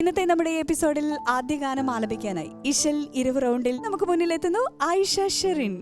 ഇന്നത്തെ നമ്മുടെ എപ്പിസോഡിൽ ആദ്യ ഗാനം ആലപിക്കാനായി ഇശൽ 20 റൗണ്ടിൽ നമുക്ക് മുന്നിലെത്തുന്നു ആയിഷ ഷെറിൻ.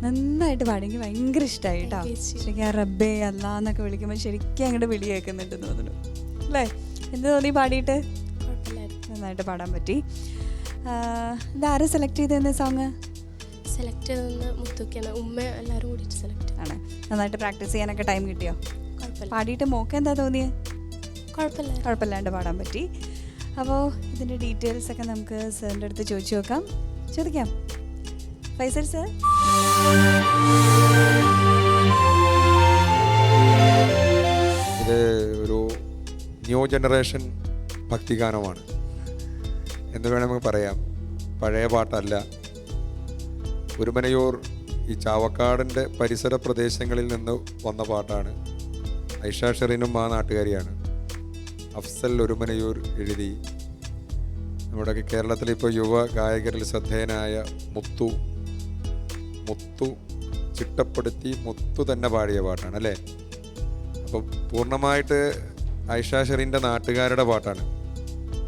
നന്നായിട്ട് പാടി, എനിക്ക് ഭയങ്കര ഇഷ്ടമായി കേട്ടോ. ശരിക്കും ആ റബ്ബേ അല്ലാ എന്നൊക്കെ വിളിക്കുമ്പോൾ ശരിക്കും അങ്ങോട്ട് വിളി കേൾക്കുന്നുണ്ടെന്ന് തോന്നുന്നു അല്ലേ? എന്ത് തോന്നി പാടിയിട്ട്? നന്നായിട്ട് പാടാൻ പറ്റി. ഇതാരും സെലക്ട് ചെയ്തെന്ന സോങ്? സെലക്ട് ചെയ്തെന്ന് മുത്തുക്കാണ്, ഉമ്മ എല്ലാവരും കൂടിയിട്ട് സെലക്ട് ആണ്. നന്നായിട്ട് പ്രാക്ടീസ് ചെയ്യാനൊക്കെ ടൈം കിട്ടിയോ? പാടിയിട്ട് മോക്ക് എന്താ തോന്നിയത്? കുഴപ്പമില്ലാണ്ട് പാടാൻ പറ്റി. അപ്പോൾ ഇതിൻ്റെ ഡീറ്റെയിൽസ് ഒക്കെ നമുക്ക് സാറിൻ്റെ അടുത്ത് ചോദിക്കാം. ഫൈസൽ സർ. ഇത് ഒരു ന്യൂ ജനറേഷൻ ഭക്തിഗാനമാണ് എന്ന് വേണമെങ്കിൽ നമുക്ക് പറയാം. പഴയ പാട്ടല്ല. ഒരുമനയൂർ ഈ ചാവക്കാടിൻ്റെ പരിസര പ്രദേശങ്ങളിൽ നിന്ന് വന്ന പാട്ടാണ്. ഐഷ ഷെറിനും ആ നാട്ടുകാരിയാണ്. അഫ്സൽ ഒരുമനയൂർ എഴുതി. നമ്മുടെ കേരളത്തിലിപ്പോൾ യുവ ഗായകരിൽ ശ്രദ്ധേയനായ മുത്തു ചിട്ടപ്പെടുത്തി മുത്തു തന്നെ പാടിയ പാട്ടാണ് അല്ലേ? അപ്പോൾ പൂർണ്ണമായിട്ട് ഐഷ ഷെറിൻ്റെ നാട്ടുകാരുടെ പാട്ടാണ്.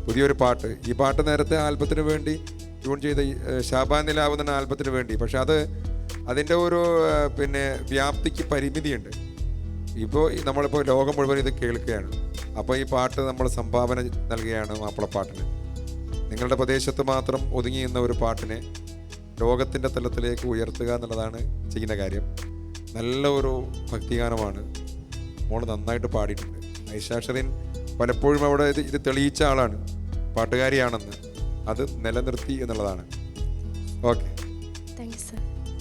പുതിയൊരു പാട്ട്. ഈ പാട്ട് നേരത്തെ ആൽബത്തിന് വേണ്ടി ട്യൂൺ ചെയ്ത ഷാബാൻ നിലാവ് എന്ന ആൽബത്തിന് വേണ്ടി. പക്ഷെ അതിൻ്റെ ഒരു വ്യാപ്തിക്ക് പരിമിതിയുണ്ട്. ഇപ്പോൾ നമ്മളിപ്പോൾ ലോകം മുഴുവൻ ഇത് കേൾക്കുകയാണ്. അപ്പോൾ ഈ പാട്ട് നമ്മൾ സംഭാവന നൽകുകയാണ് മാപ്പിളപ്പാട്ടിന്. നിങ്ങളുടെ പ്രദേശത്ത് മാത്രം ഒതുങ്ങിയുന്ന ഒരു പാട്ടിനെ ലോകത്തിൻ്റെ തലത്തിലേക്ക് ഉയർത്തുക എന്നുള്ളതാണ് ചെയ്യുന്ന കാര്യം. നല്ല ഒരു ഭക്തിഗാനമാണ്. മോള് നന്നായിട്ട് പാടിയിട്ടുണ്ട്. ഐഷ ഷെറിൻ പലപ്പോഴും അവിടെ ഇത് തെളിയിച്ച ആളാണ്, പാട്ടുകാരിയാണെന്ന്. അത് നിലനിർത്തി എന്നുള്ളതാണ്. Okay,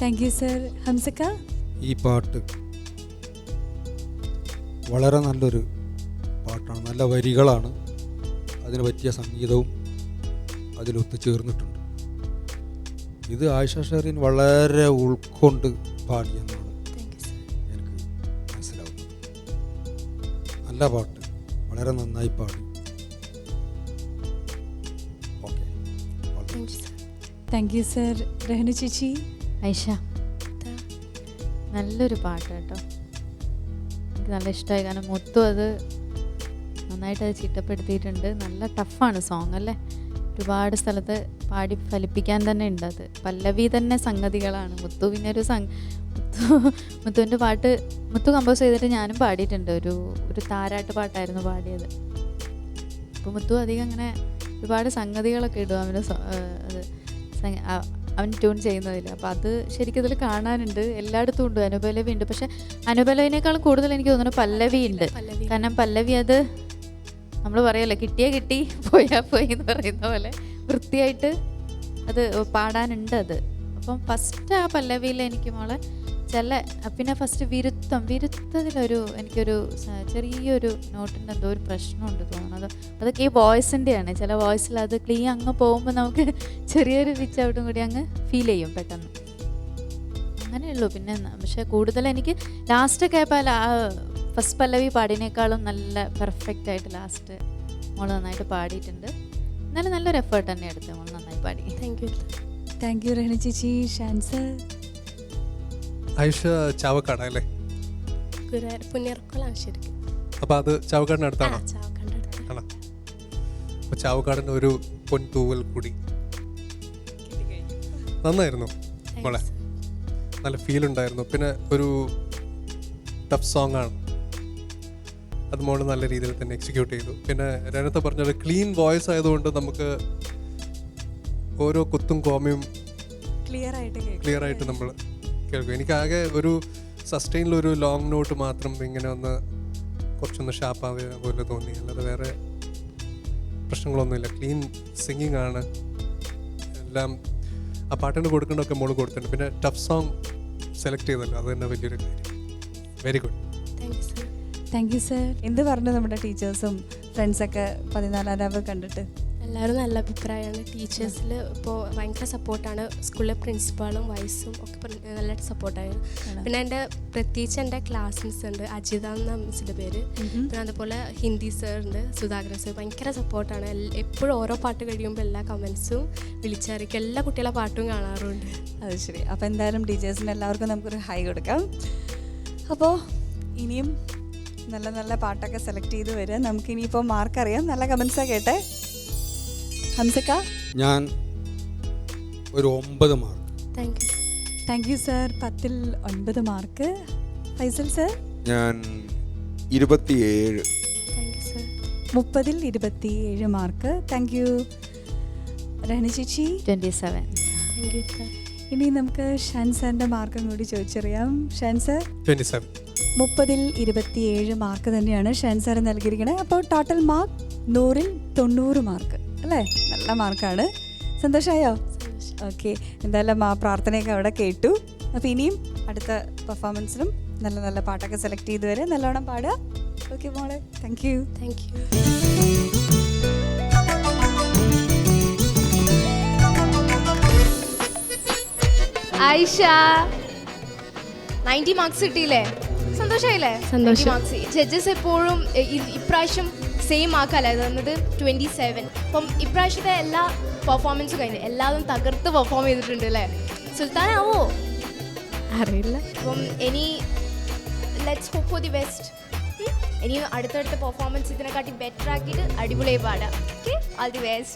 thank you sir. ഹംസക്ക, ഈ പാട്ട് വളരെ നല്ലൊരു പാട്ടാണ്. നല്ല വരികളാണ്, അതിന് പറ്റിയ സംഗീതവും അതിലൊത്തു ചേർന്നിട്ടുണ്ട്. ഇത് ആയിഷ ഷെറിൻ വളരെ ഉൾക്കൊണ്ട് പാടിയെന്നാണ് എനിക്ക് മനസ്സിലാവുന്നത്. നല്ല പാട്ട്, വളരെ നന്നായി പാടി. Okay, thank you sir. Rahana ചേച്ചി. ഐഷ, നല്ലൊരു പാട്ട് കേട്ടോ, എനിക്ക് നല്ല ഇഷ്ടമായി. കാരണം മുത്തു അത് നന്നായിട്ട് അത് ചിട്ടപ്പെടുത്തിയിട്ടുണ്ട്. നല്ല ടഫാണ് സോങ് അല്ലേ? ഒരുപാട് സ്ഥലത്ത് പാടി ഫലിപ്പിക്കാൻ തന്നെ ഉണ്ട്. അത് പല്ലവി തന്നെ സംഗതികളാണ്. മുത്തു പിന്നെ ഒരു മുത്തുവിൻ്റെ പാട്ട് മുത്തു കമ്പോസ് ചെയ്തിട്ട് ഞാനും പാടിയിട്ടുണ്ട്. ഒരു താരാട്ട് പാട്ടായിരുന്നു പാടിയത്. അപ്പോൾ മുത്തു അധികം അങ്ങനെ ഒരുപാട് സംഗതികളൊക്കെ ഇടും അവൻ ട്യൂൺ ചെയ്യുന്നതിൽ. അപ്പോൾ അത് ശരിക്കും ഇതിൽ കാണാനുണ്ട്. എല്ലായിടത്തും ഉണ്ട്. അനുപല്ലവി ഉണ്ട്. പക്ഷെ അനുപല്ലവിനേക്കാളും കൂടുതൽ എനിക്ക് തോന്നുന്നു പല്ലവി ഉണ്ട്. കാരണം പല്ലവി അത് നമ്മൾ പറയുമല്ലോ, കിട്ടിയാൽ കിട്ടി, പോയാൽ പോയി എന്ന് പറയുന്ന പോലെ വൃത്തിയായിട്ട് അത് പാടാനുണ്ട് അത്. അപ്പം ഫസ്റ്റ് ആ പല്ലവിയിൽ എനിക്ക് മോളെ പിന്നെ ഫസ്റ്റ് വിരുത്തതിലൊരു എനിക്കൊരു ചെറിയൊരു നോട്ടിൻ്റെ എന്തോ ഒരു പ്രശ്നമുണ്ട് തോന്നുന്നത്. അതൊക്കെ ഈ വോയിസിൻ്റെയാണ്. ചില വോയിസിൽ അത് ക്ലീൻ അങ്ങ് പോകുമ്പോൾ നമുക്ക് ചെറിയൊരു പിച്ച് ഔട്ടും കൂടി അങ്ങ് ഫീൽ ചെയ്യും പെട്ടെന്ന്. അങ്ങനെയുള്ളൂ. പിന്നെ പക്ഷെ കൂടുതൽ എനിക്ക് ലാസ്റ്റൊക്കെ ആയപ്പോൾ ഫസ്റ്റ് പല്ലവി പാടിനേക്കാളും നല്ല പെർഫെക്റ്റ് ആയിട്ട് ലാസ്റ്റ് മോൾ നന്നായിട്ട് പാടിയിട്ടുണ്ട്. എന്നാലും നല്ലൊരു എഫേർട്ട് തന്നെ എടുത്ത് മോൾ നന്നായി പാടി. താങ്ക് യു രഹന ചേച്ചി. ഷാൻസ്. ഐഷ ചാവക്കാടല്ലേ? അപ്പോൾ അത് ചാവക്കാടിന് അടുത്താണോ? ആണോ? അപ്പോൾ ചാവക്കാടിന് ഒരു പൊൻതൂവൽ കൂടി നന്നായിരുന്നു മോളെ, നല്ല ഫീൽ ഉണ്ടായിരുന്നു. പിന്നെ ഒരു ടഫ് സോങ് ആണ് അത്, മോള് നല്ല രീതിയിൽ തന്നെ എക്സിക്യൂട്ട് ചെയ്തു. പിന്നെ രനത്തെ പറഞ്ഞത് ക്ലീൻ വോയിസ് ആയതുകൊണ്ട് നമുക്ക് ഓരോ കുത്തും കോമയും ക്ലിയർ ആയിട്ട് നമ്മൾ കേൾക്കും. എനിക്കാകെ ഒരു സസ്റ്റെയിനിലൊരു ലോങ് നോട്ട് മാത്രം ഇങ്ങനെ കുറച്ചൊന്ന് ഷാർപ്പാവുക പോലെ തോന്നി. അല്ലാതെ വേറെ പ്രശ്നങ്ങളൊന്നുമില്ല. ക്ലീൻ സിംഗിങ് ആണ് എല്ലാം. ആ പാട്ടിന് കൊടുക്കേണ്ടതൊക്കെ മോള് കൊടുത്തിട്ടുണ്ട്. പിന്നെ ടഫ് സോങ് സെലക്ട് ചെയ്തല്ലോ, അത് തന്നെ വലിയൊരു കാര്യം. Very good. Thank you sir. എന്ത് പറഞ്ഞു നമ്മുടെ ടീച്ചേഴ്സും ഫ്രണ്ട്സൊക്കെ 14ാം രാവ് കണ്ടിട്ട്? എല്ലാവരും നല്ല അഭിപ്രായമാണ്. ടീച്ചേഴ്സിൽ ഇപ്പോൾ ഭയങ്കര സപ്പോർട്ടാണ്. സ്കൂളിലെ പ്രിൻസിപ്പാളും വൈസും ഒക്കെ നല്ലതായിട്ട് സപ്പോർട്ടായിരുന്നു. പിന്നെ പ്രത്യേകിച്ച് എൻ്റെ ക്ലാസ് മിസ് ഉണ്ട്, അജിത എന്ന മിസ്സിൻ്റെ പേര്. പിന്നെ അതുപോലെ ഹിന്ദി സർ ഉണ്ട്, സുധാകരൻ സർ. ഭയങ്കര സപ്പോർട്ടാണ്. എപ്പോഴും ഓരോ പാട്ട് കഴിയുമ്പോൾ എല്ലാ കമൻസും വിളിച്ചറിയിക്കും. എല്ലാ കുട്ടികളെ പാട്ടും കാണാറുണ്ട്. അത് ശരി. അപ്പോൾ എന്തായാലും ടീച്ചേഴ്സിന് എല്ലാവർക്കും നമുക്കൊരു ഹൈ കൊടുക്കാം. അപ്പോൾ ഇനിയും നല്ല നല്ല പാട്ടൊക്കെ സെലക്ട് ചെയ്ത് വരിക. നമുക്കിനിയിപ്പോൾ മാർക്ക് അറിയാം. നല്ല കമൻസാണ് കേട്ടെ. ഹംസക്ക? ഞാൻ ഒരു 9 mark. Thank you. Thank you sir. 10ൽ 9 മാർക്ക്. ഫൈസൽ സർ? ഞാൻ 27. Thank you sir. 30ൽ 27 മാർക്ക്. Thank you. രഹന ചേച്ചി? 27. Thank you sir. ഇനി നമുക്ക് ഷാൻ സാറിൻ്റെ മാർക്കും കൂടി ചോദിച്ചറിയാം. ഷാൻ സർ? 27. 30ൽ 27 മാർക്ക് തന്നെയാണ് ഷാൻ സാർ നൽകിയിരിക്കണേ. അപ്പോൾ ടോട്ടൽ മാർക്ക് 100ൽ 90 മാർക്ക് അല്ലേ? നല്ല മാർക്കാണ്. സന്തോഷമായോ? ഓക്കെ, എന്തായാലും ആ പ്രാർത്ഥനയൊക്കെ അവിടെ കേട്ടു. അപ്പോൾ ഇനിയും അടുത്ത പെർഫോമൻസിലും നല്ല നല്ല പാട്ടൊക്കെ സെലക്ട് ചെയ്ത് വരെ നല്ലോണം പാടുക. ഓക്കെ മോളെ, thank you. Thank you. Ayesha 90 marks കിട്ടിയില്ലേ? സന്തോഷമായില്ലേ? സന്തോഷം. മാർക്സ് ജഡ്ജസ് എപ്പോഴും ഇപ്രാവശ്യം സെയിം മാർക്കല്ല തന്നത്, 27. അപ്പം ഇപ്രാവശ്യത്തെ എല്ലാ പെർഫോമൻസും കഴിഞ്ഞു, എല്ലാവരും തകർത്ത് പെർഫോം ചെയ്തിട്ടുണ്ട് അല്ലേ? സുൽത്താനാവോ അറിയില്ല. അപ്പം ഇനി let's hope for the best. ഇനി അടുത്തടുത്ത പെർഫോമൻസ് ഇതിനെക്കാട്ടി ബെറ്റർ ആക്കിയിട്ട് അടിപൊളിയായി പാടാം. Okay, all the best.